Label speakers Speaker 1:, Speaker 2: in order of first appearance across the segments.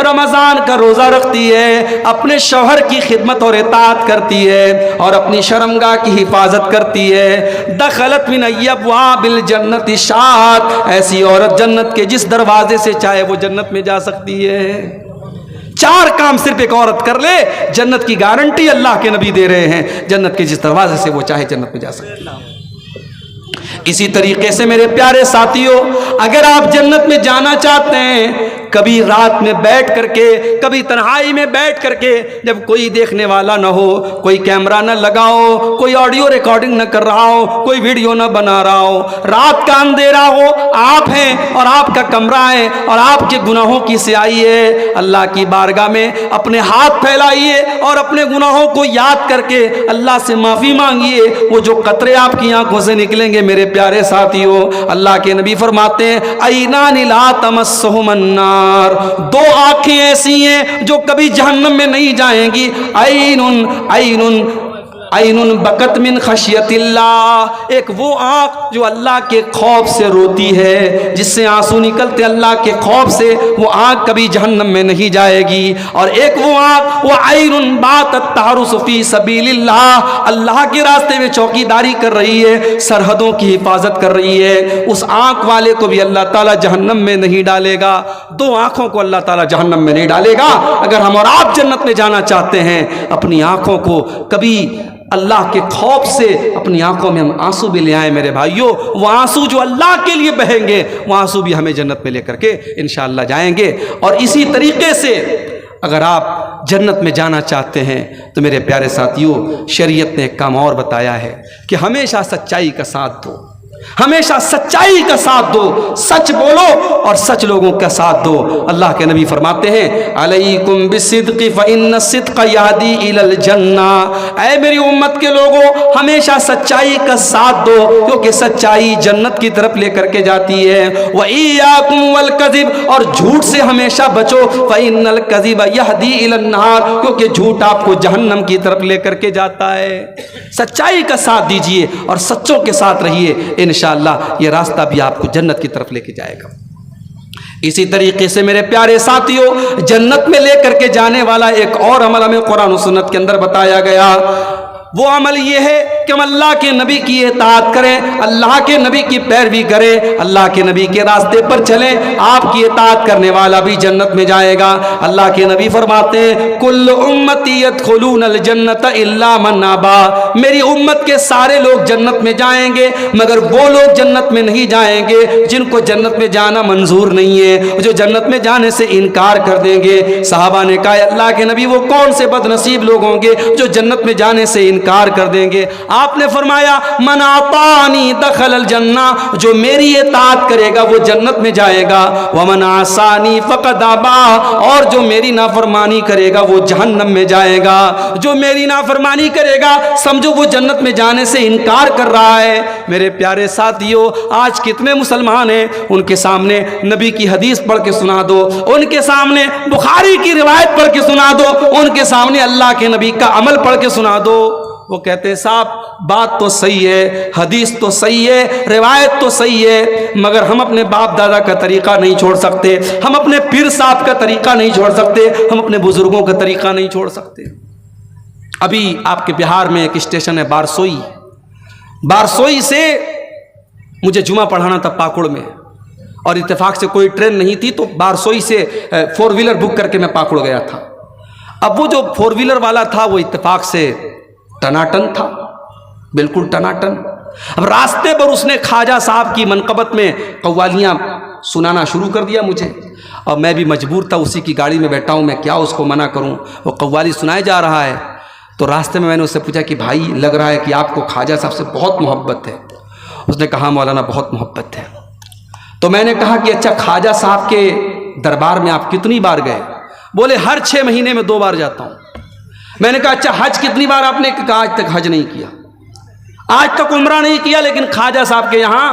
Speaker 1: رمضان کا روزہ رکھتی ہے، اپنے شوہر کی خدمت اور اطاعت کرتی ہے اور اپنی شرمگاہ کی حفاظت کرتی ہے، دخلت من ابواب الجنت شاءت، ایسی عورت جنت کے جس دروازے سے چاہے وہ جنت میں جا سکتی ہے۔ 4 کام صرف ایک عورت کر لے، جنت کی گارنٹی اللہ کے نبی دے رہے ہیں، جنت کے جس دروازے سے وہ چاہے جنت میں جا سکتی ہے۔ اسی طریقے سے میرے پیارے ساتھیوں، اگر آپ جنت میں جانا چاہتے ہیں، کبھی رات میں بیٹھ کر کے، کبھی تنہائی میں بیٹھ کر کے، جب کوئی دیکھنے والا نہ ہو، کوئی کیمرہ نہ لگاؤ، کوئی آڈیو ریکارڈنگ نہ کر رہا ہو، کوئی ویڈیو نہ بنا رہا ہو، رات کا اندھیرا ہو، آپ ہیں اور آپ کا کمرہ ہے اور آپ کے گناہوں کی سیاہی ہے، اللہ کی بارگاہ میں اپنے ہاتھ پھیلائیے اور اپنے گناہوں کو یاد کر کے اللہ سے معافی مانگیے۔ وہ جو قطرے آپ کی آنکھوں سے نکلیں گے میرے پیارے ساتھیوں، اللہ کے نبی فرماتے ہیں عینان لا تمسہم النار، 2 آنکھیں ایسی ہیں جو کبھی جہنم میں نہیں جائیں گی، عین بکت من خشیت اللہ، ایک وہ آنکھ جو اللہ کے خوف سے روتی ہے، جس سے آنسو نکلتے اللہ کے خوف سے، وہ آنکھ کبھی جہنم میں نہیں جائے گی۔ اور ایک وہ آنکھ، وہ عین باتت تحرس فی سبیل اللہ، اللہ کے راستے میں چوکیداری کر رہی ہے، سرحدوں کی حفاظت کر رہی ہے، اس آنکھ والے کو بھی اللہ تعالیٰ جہنم میں نہیں ڈالے گا۔ 2 آنکھوں کو اللہ تعالیٰ جہنم میں نہیں ڈالے گا۔ اگر ہم اور آپ جنت میں جانا چاہتے ہیں، اپنی آنکھوں کو کبھی اللہ کے خوف سے اپنی آنکھوں میں ہم آنسو بھی لے آئیں میرے بھائیوں، وہ آنسو جو اللہ کے لیے بہیں گے، وہ آنسو بھی ہمیں جنت میں لے کر کے انشاءاللہ جائیں گے۔ اور اسی طریقے سے اگر آپ جنت میں جانا چاہتے ہیں تو میرے پیارے ساتھیوں، شریعت نے ایک کام اور بتایا ہے کہ ہمیشہ سچائی کا ساتھ دو، ہمیشہ سچائی کا ساتھ دو، سچ بولو اور سچ لوگوں کا ساتھ دو۔ اللہ کے نبی فرماتے ہیں علیکم بالصدق فإن الصدق یہدی الی الجنہ، اے میری امت کے لوگوں ہمیشہ سچائی کا ساتھ دو، کیونکہ سچائی جنت کی طرف لے کر کے جاتی ہے۔ وإیاکم والکذب، اور جھوٹ سے ہمیشہ بچو، فإن الکذب یہدی الی النار، کیونکہ جھوٹ آپ کو جہنم کی طرف لے کر کے جاتا ہے۔ سچائی کا ساتھ دیجئے اور سچوں کے ساتھ رہیے، انشاءاللہ یہ راستہ بھی آپ کو جنت کی طرف لے کے جائے گا۔ اسی طریقے سے میرے پیارے ساتھیوں، جنت میں لے کر کے جانے والا ایک اور عمل ہمیں قرآن و سنت کے اندر بتایا گیا۔ وہ عمل یہ ہے کہ ہم اللہ کے نبی کی اطاعت کریں، اللہ کے نبی کی پیروی کریں، اللہ کے نبی کے راستے پر چلیں، آپ کی اطاعت کرنے والا بھی جنت میں جائے گا۔ اللہ کے نبی فرماتے ہیں کل امتی یدخلون الجنت الا من ابا، میری امت کے سارے لوگ جنت میں جائیں گے مگر وہ لوگ جنت میں نہیں جائیں گے جن کو جنت میں جانا منظور نہیں ہے، جو جنت میں جانے سے انکار کر دیں گے۔ صحابہ نے کہا اللہ کے نبی وہ کون سے بد نصیب لوگ ہوں گے جو جنت میں جانے سے انکار کر دیں گے؟ آپ نے فرمایا من اطاعنی دخل الجنہ، جو میری اطاعت کرے گا وہ جنت میں جائے گا، ومن عصانی فقد ابا، اور جو میری نافرمانی کرے گا وہ جہنم میں جائے گا۔ جو میری نافرمانی کرے گا سمجھو وہ جنت میں جانے سے انکار کر رہا ہے۔ میرے پیارے ساتھیوں، آج کتنے مسلمان ہیں، ان کے سامنے نبی کی حدیث پڑھ کے سنا دو، ان کے سامنے بخاری کی روایت پڑھ کے سنا دو، ان کے سامنے اللہ کے نبی کا عمل پڑھ کے سنا دو، وہ کہتے ہیں صاحب بات تو صحیح ہے، حدیث تو صحیح ہے، روایت تو صحیح ہے، مگر ہم اپنے باپ دادا کا طریقہ نہیں چھوڑ سکتے، ہم اپنے پیر صاحب کا طریقہ نہیں چھوڑ سکتے، ہم اپنے بزرگوں کا طریقہ نہیں چھوڑ سکتے۔ ابھی آپ کے بہار میں ایک اسٹیشن ہے بارسوئی، بارسوئی سے مجھے جمعہ پڑھانا تھا پاکڑ میں، اور اتفاق سے کوئی ٹرین نہیں تھی تو بارسوئی سے 4 ویلر بک کر کے میں پاکڑ گیا تھا۔ اب وہ جو 4 ویلر والا تھا وہ اتفاق سے ٹناٹن تھا، بالکل ٹناٹن۔ اب راستے پر اس نے خواجہ صاحب کی منقبت میں قوالیاں سنانا شروع کر دیا مجھے، اور میں بھی مجبور تھا، اسی کی گاڑی میں بیٹھا ہوں، میں کیا اس کو منع کروں، وہ قوالی سنائے جا رہا ہے۔ تو راستے میں نے اس سے پوچھا کہ بھائی لگ رہا ہے کہ آپ کو خواجہ صاحب سے بہت محبت ہے۔ اس نے کہا مولانا بہت محبت ہے۔ تو میں نے کہا کہ اچھا خواجہ صاحب کے دربار میں آپ کتنی بار گئے؟ بولے ہر 6 مہینے میں 2 بار جاتا ہوں۔ میں نے کہا اچھا حج کتنی بار آپ نے؟ کہا آج تک حج نہیں کیا، آج تک عمرہ نہیں کیا، لیکن خواجہ صاحب کے یہاں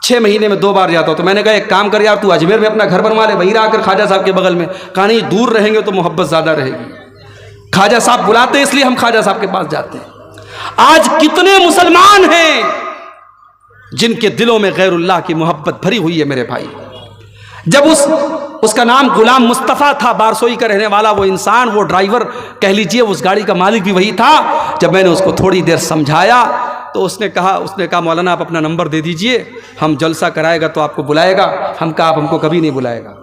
Speaker 1: 6 مہینے میں 2 بار جاتا ہوں۔ تو میں نے کہا ایک کام کر یار، تو اجمیر میں اپنا گھر بنوا لے، وہیں رہ کر خواجہ صاحب کے بغل میں۔ کہا نہیں، دور رہیں گے تو محبت زیادہ رہے گی، خواجہ صاحب بلاتے اس لیے ہم خواجہ صاحب کے پاس جاتے ہیں۔ آج کتنے مسلمان ہیں جن کے دلوں میں غیر اللہ کی محبت بھری ہوئی ہے میرے بھائی. جب اس کا نام غلام مصطفیٰ تھا، بارسوئی کا رہنے والا وہ انسان، وہ ڈرائیور کہہ لیجئے، اس گاڑی کا مالک بھی وہی تھا. جب میں نے اس کو تھوڑی دیر سمجھایا تو اس نے کہا مولانا آپ اپنا نمبر دے دیجئے، ہم جلسہ کرائے گا تو آپ کو بلائے گا. ہم کہا آپ ہم کو کبھی نہیں بلائے گا،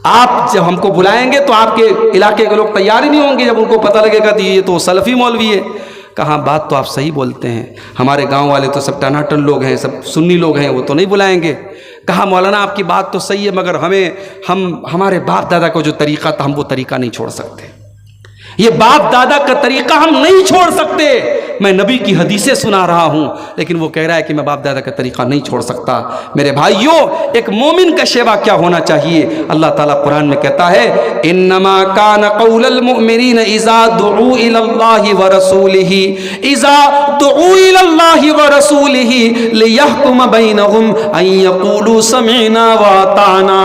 Speaker 1: آپ جب ہم کو بلائیں گے تو آپ کے علاقے کے لوگ تیار ہی نہیں ہوں گے جب ان کو پتہ لگے گا کہ یہ تو سلفی مولوی ہے. کہا بات تو آپ صحیح بولتے ہیں، ہمارے گاؤں والے تو سب ٹناٹن لوگ ہیں، سب سنی لوگ ہیں، وہ تو نہیں بلائیں گے. کہا مولانا آپ کی بات تو صحیح ہے، مگر ہمارے باپ دادا کا جو طریقہ تھا ہم وہ طریقہ نہیں چھوڑ سکتے. یہ باپ دادا کا طریقہ ہم نہیں چھوڑ سکتے. میں نبی کی حدیثیں سنا رہا ہوں لیکن وہ کہہ رہا ہے کہ میں باپ دادا کا طریقہ نہیں چھوڑ سکتا. میرے بھائیوں، ایک مومن کا شیوا کیا ہونا چاہیے؟ اللہ تعالیٰ قرآن میں کہتا ہے انما کان قول المؤمنین اذا دعوا الی اللہ ورسولہ لیحکم بینہم ان یقولوا سمعنا واطعنا.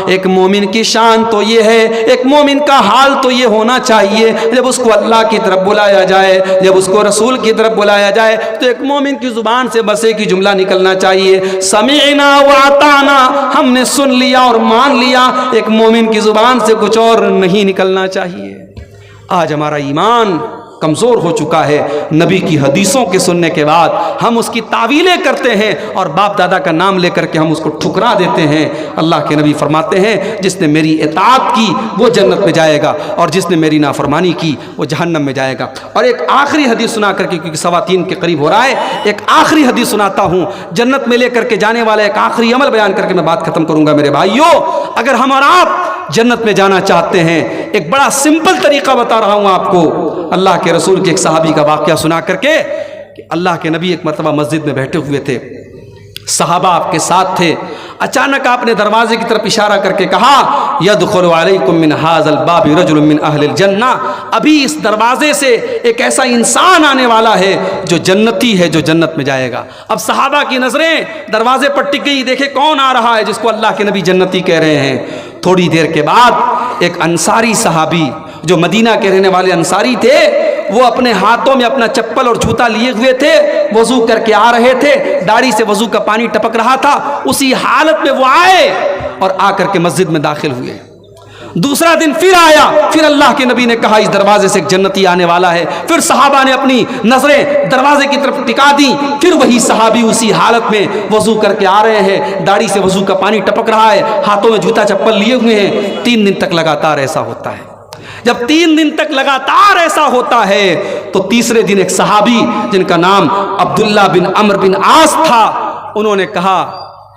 Speaker 1: ایک مومن کی شان تو یہ ہے، ایک مومن کا حال تو یہ ہونا چاہیے جب اس کو اللہ کی طرف بلایا جائے، جب اس کو رسول کی طرف بلایا جائے تو ایک مومن کی زبان سے بس ایک ہی جملہ نکلنا چاہیے، سمعنا واطعنا، ہم نے سن لیا اور مان لیا. ایک مومن کی زبان سے کچھ اور نہیں نکلنا چاہیے. آج ہمارا ایمان کمزور ہو چکا ہے. نبی کی حدیثوں کے سننے کے بعد ہم اس کی تعویلیں کرتے ہیں اور باپ دادا کا نام لے کر کے ہم اس کو ٹھکرا دیتے ہیں. اللہ کے نبی فرماتے ہیں جس نے میری اطاعت کی وہ جنت میں جائے گا اور جس نے میری نافرمانی کی وہ جہنم میں جائے گا. اور ایک آخری حدیث سنا کر کے، کیونکہ 3:15 کے قریب ہو رہا ہے، ایک آخری حدیث سناتا ہوں جنت میں لے کر کے جانے والا ایک آخری عمل بیان کر کے میں بات ختم کروں گا. میرے بھائیوں، اگر ہم اور آپ جنت میں جانا چاہتے ہیں، ایک بڑا سمپل طریقہ بتا رہا ہوں آپ کو. اللہ کے رسول کے ایک صحابی کا واقعہ سنا کر کے کہ اللہ کے نبی ایک مرتبہ مسجد میں بیٹھے ہوئے تھے، صحابہ آپ کے ساتھ تھے. اچانک آپ نے دروازے کی طرف اشارہ کر کے کہا یدخل علیکم من ھذا الباب رجل من اہل الجنہ. ابھی اس دروازے سے ایک ایسا انسان آنے والا ہے جو جنتی ہے، جو جنت میں جائے گا. اب صحابہ کی نظریں دروازے پر ٹک گئی، دیکھے کون آ رہا ہے جس کو اللہ کے نبی جنتی کہہ رہے ہیں. تھوڑی دیر کے بعد ایک انصاری صحابی جو مدینہ کے رہنے والے انصاری تھے، وہ اپنے ہاتھوں میں اپنا چپل اور جوتا لیے ہوئے تھے، وضو کر کے آ رہے تھے، داڑھی سے وضو کا پانی ٹپک رہا تھا. اسی حالت میں وہ آئے اور آ کر کے مسجد میں داخل ہوئے. دوسرا دن پھر آیا، پھر اللہ کے نبی نے کہا اس دروازے سے ایک جنتی آنے والا ہے. پھر صحابہ نے اپنی نظریں دروازے کی طرف ٹکا دی. پھر وہی صحابی اسی حالت میں وضو کر کے آ رہے ہیں، داڑھی سے وضو کا پانی ٹپک رہا ہے، ہاتھوں میں جوتا چپل لیے ہوئے ہیں. 3 دن تک لگاتار ایسا ہوتا ہے. جب 3 دن تک لگاتار ایسا ہوتا ہے تو تیسرے دن ایک صحابی جن کا نام عبداللہ بن عمرو بن عاص تھا، انہوں نے کہا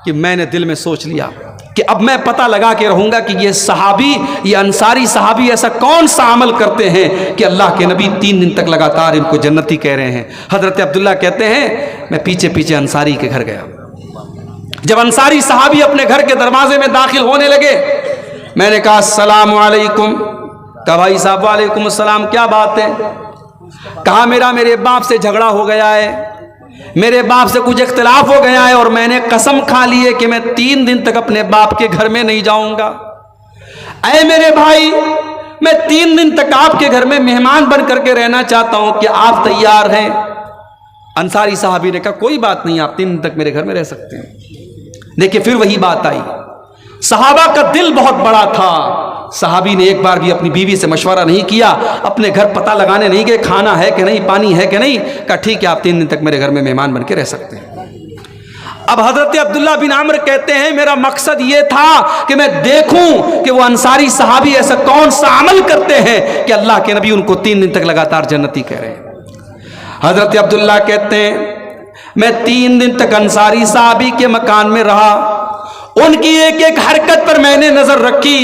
Speaker 1: کہ میں نے دل میں سوچ لیا کہ اب میں پتہ لگا کے رہوں گا کہ یہ صحابی، یہ انصاری صحابی ایسا کون سا عمل کرتے ہیں کہ اللہ کے نبی 3 دن تک لگاتار ان کو جنتی کہہ رہے ہیں. حضرت عبداللہ کہتے ہیں میں پیچھے پیچھے انصاری کے گھر گیا. جب انصاری صحابی اپنے گھر کے دروازے میں داخل ہونے لگے، میں نے کہا السلام علیکم. کہا بھائی صاحب وعلیکم السلام، کیا بات ہے؟ کہا میرے باپ سے جھگڑا ہو گیا ہے، میرے باپ سے کچھ اختلاف ہو گیا ہے اور میں نے قسم کھا لی ہے کہ میں 3 دن تک اپنے باپ کے گھر میں نہیں جاؤں گا. اے میرے بھائی، میں 3 دن تک آپ کے گھر میں مہمان بن کر کے رہنا چاہتا ہوں، کہ آپ تیار ہیں؟ انصاری صحابی نے کہا کوئی بات نہیں، آپ 3 دن تک میرے گھر میں رہ سکتے ہیں. دیکھیں پھر وہی بات آئی. صحابہ کا دل بہت بڑا تھا. صحابی نے ایک بار بھی اپنی بیوی سے مشورہ نہیں کیا، اپنے گھر پتہ لگانے نہیں گئے کھانا ہے کہ نہیں، پانی ہے کہ نہیں. کہا ٹھیک ہے، آپ 3 دن تک میرے گھر میں مہمان بن کے رہ سکتے ہیں. اب حضرت عبداللہ بن عمرو کہتے ہیں میرا مقصد یہ تھا کہ میں دیکھوں کہ وہ انصاری صحابی ایسا کون سا عمل کرتے ہیں کہ اللہ کے نبی ان کو 3 دن تک لگاتار جنتی کہہ رہے ہیں. حضرت عبداللہ کہتے ہیں میں 3 دن تک انصاری صحابی کے مکان میں رہا. ان کی ایک ایک حرکت پر میں نے نظر رکھی.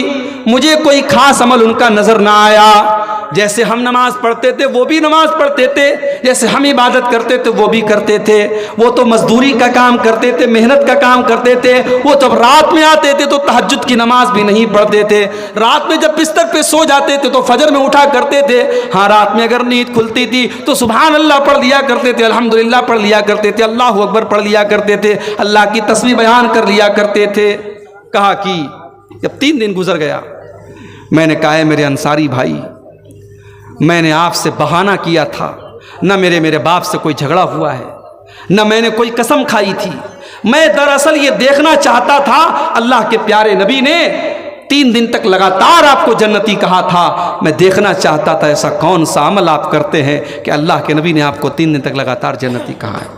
Speaker 1: مجھے کوئی خاص عمل ان کا نظر نہ آیا. جیسے ہم نماز پڑھتے تھے وہ بھی نماز پڑھتے تھے، جیسے ہم عبادت کرتے تھے وہ بھی کرتے تھے. وہ تو مزدوری کا کام کرتے تھے، محنت کا کام کرتے تھے. وہ جب رات میں آتے تھے تو تہجد کی نماز بھی نہیں پڑھتے تھے. رات میں جب بستر پہ سو جاتے تھے تو فجر میں اٹھا کرتے تھے. ہاں، رات میں اگر نیند کھلتی تھی تو سبحان اللہ پڑھ لیا کرتے تھے، الحمدللہ پڑھ لیا کرتے تھے، اللہ اکبر پڑھ لیا کرتے تھے، اللہ کی تسبیح بیان کر لیا کرتے تھے. کہا کہ جب 3 دن گزر گیا، میں نے کہا ہے میرے انصاری بھائی، میں نے آپ سے بہانہ کیا تھا، نہ میرے باپ سے کوئی جھگڑا ہوا ہے، نہ میں نے کوئی قسم کھائی تھی. میں دراصل یہ دیکھنا چاہتا تھا، اللہ کے پیارے نبی نے 3 دن تک لگاتار آپ کو جنتی کہا تھا، میں دیکھنا چاہتا تھا ایسا کون سا عمل آپ کرتے ہیں کہ اللہ کے نبی نے آپ کو 3 دن تک لگاتار جنتی کہا ہے۔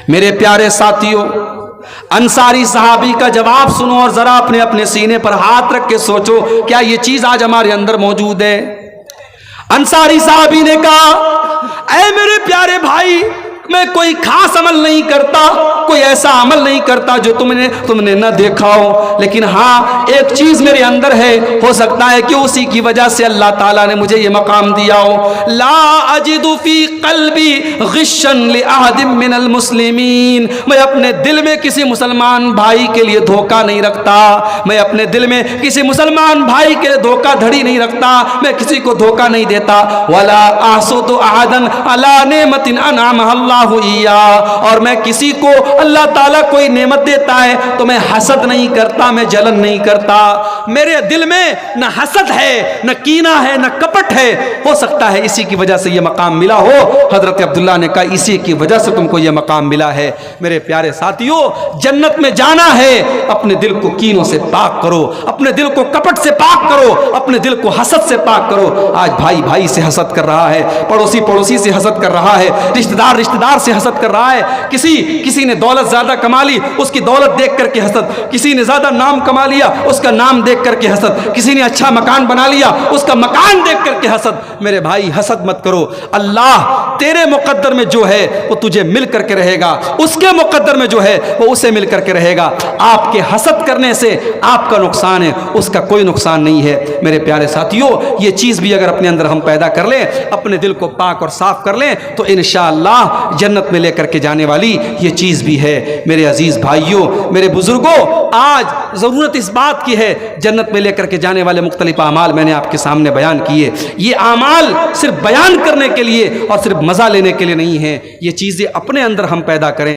Speaker 1: میرے پیارے ساتھیوں، انصاری صحابی کا جواب سنو اور ذرا اپنے اپنے سینے پر ہاتھ رکھ کے سوچو، کیا یہ چیز آج ہمارے اندر موجود ہے؟ انصاری صحابی نے کہا، اے میرے پیارے بھائی، میں کوئی خاص عمل نہیں کرتا، کوئی ایسا عمل نہیں کرتا جو تم نے نہ دیکھا ہو، لیکن ہاں ایک چیز میرے اندر ہے، ہو سکتا ہے کہ اسی کی وجہ سے اللہ تعالیٰ نے مجھے یہ مقام دیا ہو۔ لا اجد فی قلبی غشا لأحد من المسلمین، میں اپنے دل میں کسی مسلمان بھائی کے لیے دھوکہ نہیں رکھتا، میں اپنے دل میں کسی مسلمان بھائی کے لیے دھوکہ دھڑی نہیں رکھتا، میں کسی کو دھوکہ نہیں دیتا۔ ولا احسد احدا علی نعمت انعمها اللہ ہوئیا، اور میں کسی کو اللہ تعالیٰ کوئی نعمت دیتا ہے تو میں حسد نہیں کرتا، میں جلن نہیں کرتا، میرے دل میں نہ حسد ہے، نہ کینہ ہے، نہ کپٹ ہے۔ ہو سکتا ہے اسی کی وجہ سے یہ مقام ملا ہو۔ حضرت عبداللہ نے کہا اسی کی وجہ سے تم کو یہ مقام ملا ہے۔ میرے پیارے ساتھیوں، جنت میں جانا ہے، اپنے دل کو کینوں سے پاک کرو، اپنے دل کو کپٹ سے پاک کرو، اپنے دل کو حسد سے پاک کرو۔ آج بھائی بھائی سے حسد کر رہا ہے، پڑوسی پڑوسی سے حسد کر رہا ہے، رشتہ دار سے حسد کر رہا ہے، کسی نے دولت زیادہ کما لی، اس کی دولت دیکھ کر کے حسد، کسی نے زیادہ نام کما لیا، اس کا نام دیکھ کر کے حسد، کسی نے اچھا مکان بنا لیا، اس کا مکان دیکھ کر کے حسد۔ میرے بھائی حسد مت کرو، اللہ تیرے مقدر میں جو ہے وہ تجھے مل کر کے رہے گا، اس کے مقدر میں جو ہے وہ اسے مل کر کے رہے گا۔ آپ کے حسد کرنے سے آپ کا نقصان ہے، اس کا کوئی نقصان نہیں ہے۔ میرے پیارے ساتھیوں، یہ چیز بھی اگر اپنے اندر ہم پیدا کر لیں، اپنے دل کو پاک اور صاف کر لیں، تو انشاءاللہ جنت میں لے کر کے جانے والی یہ چیز بھی ہے۔ میرے عزیز بھائیوں، میرے بزرگوں، آج ضرورت اس بات کی ہے، جنت میں لے کر کے جانے والے مختلف اعمال میں نے آپ کے سامنے بیان کیے۔ یہ اعمال صرف بیان کرنے کے لیے اور صرف مزہ لینے کے لیے نہیں ہیں، یہ چیزیں اپنے اندر ہم پیدا کریں۔